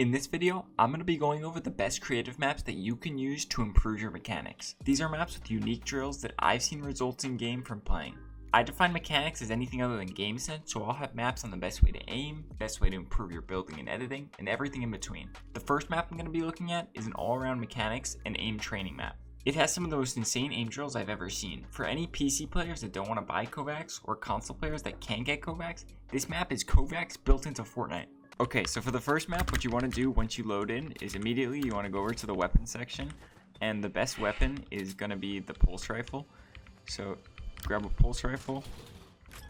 In this video, I'm going to be going over the best creative maps that you can use to improve your mechanics. These are maps with unique drills that I've seen results in game from playing. I define mechanics as anything other than game sense, so I'll have maps on the best way to aim, best way to improve your building and editing, and everything in between. The first map I'm going to be looking at is an all-around mechanics and aim training map. It has some of the most insane aim drills I've ever seen. For any PC players that don't want to buy KOVAAKS, or console players that can get KOVAAKS, this map is KOVAAKS built into Fortnite. Okay, so for the first map, what you want to do once you load in is immediately you want to go over to the weapon section, and the best weapon is going to be the pulse rifle. So grab a pulse rifle,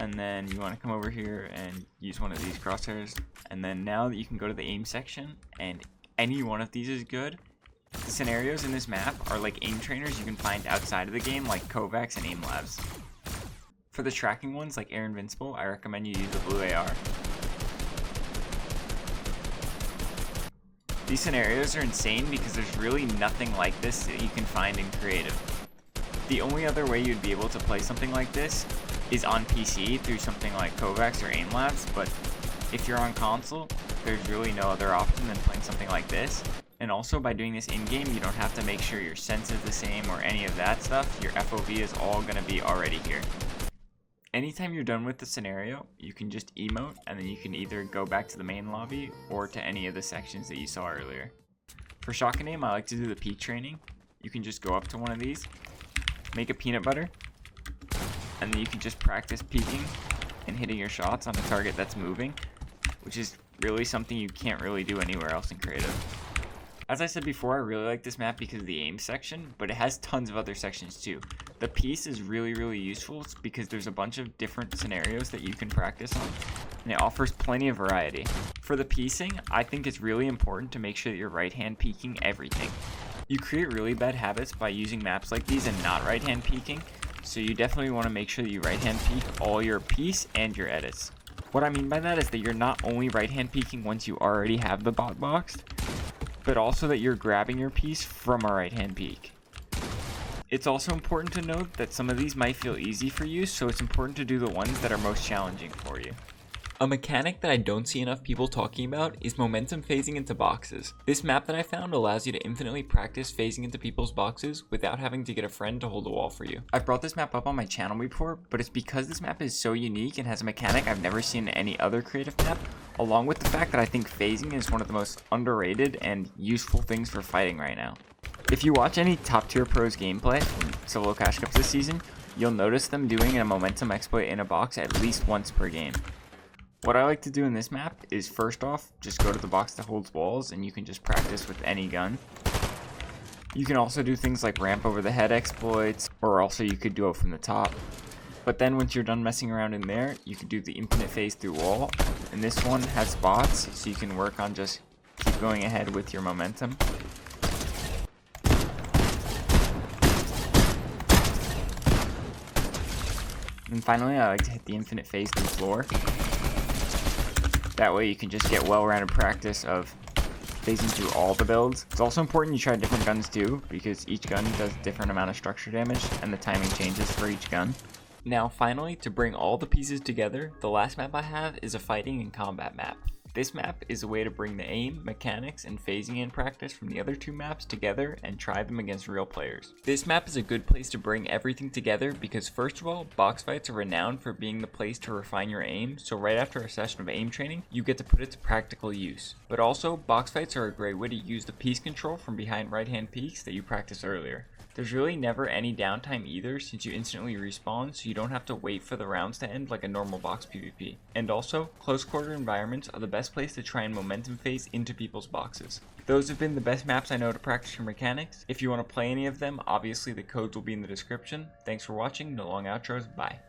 and then you want to come over here and use one of these crosshairs, and then now that you can go to the aim section, and any one of these is good. The scenarios in this map are like aim trainers you can find outside of the game, like KOVAAKS and aim labs. For the tracking ones like Air Invincible, I recommend you use the blue AR. These scenarios are insane because there's really nothing like this that you can find in creative. The only other way you'd be able to play something like this is on PC through something like KOVAAKS or aim labs, but if you're on console, there's really no other option than playing something like this. And also by doing this in-game, you don't have to make sure your sense is the same or any of that stuff. Your FOV is all going to be already here. Anytime you're done with the scenario, you can just emote, and then you can either go back to the main lobby or to any of the sections that you saw earlier. For shotgun aim, I like to do the peak training. You can just go up to one of these, make a peanut butter, and then you can just practice peeking and hitting your shots on a target that's moving, which is really something you can't really do anywhere else in creative. As I said before, I really like this map because of the aim section, but it has tons of other sections too. The piece is really useful because there's a bunch of different scenarios that you can practice on, and it offers plenty of variety. For the piecing, I think it's really important to make sure that you're right-hand peeking everything. You create really bad habits by using maps like these and not right-hand peeking, so you definitely want to make sure that you right-hand peek all your piece and your edits. What I mean by that is that you're not only right-hand peeking once you already have the bot boxed, but also that you're grabbing your piece from a right-hand peek. It's also important to note that some of these might feel easy for you, so it's important to do the ones that are most challenging for you. A mechanic that I don't see enough people talking about is momentum phasing into boxes. This map that I found allows you to infinitely practice phasing into people's boxes without having to get a friend to hold a wall for you. I've brought this map up on my channel before, but it's because this map is so unique and has a mechanic I've never seen in any other creative map, along with the fact that I think phasing is one of the most underrated and useful things for fighting right now. If you watch any top tier pros gameplay from solo cash cups this season, you'll notice them doing a momentum exploit in a box at least once per game. What I like to do in this map is first off, just go to the box that holds walls and you can just practice with any gun. You can also do things like ramp over the head exploits, or also you could do it from the top. But then once you're done messing around in there, you can do the infinite phase through wall. And this one has spots, so you can work on just keep going ahead with your momentum. And finally, I like to hit the infinite phase through floor. That way you can just get well-rounded practice of phasing through all the builds. It's also important you try different guns too, because each gun does a different amount of structure damage, and the timing changes for each gun. Now finally, to bring all the pieces together, the last map I have is a fighting and combat map. This map is a way to bring the aim, mechanics, and phasing in practice from the other two maps together and try them against real players. This map is a good place to bring everything together because first of all, box fights are renowned for being the place to refine your aim, so right after a session of aim training, you get to put it to practical use. But also, box fights are a great way to use the piece control from behind right-hand peeks that you practiced earlier. There's really never any downtime either since you instantly respawn, so you don't have to wait for the rounds to end like a normal box PvP. And also, close quarter environments are the best place to try and momentum phase into people's boxes. Those have been the best maps I know to practice your mechanics. If you want to play any of them, obviously the codes will be in the description. Thanks for watching, no long outros, bye.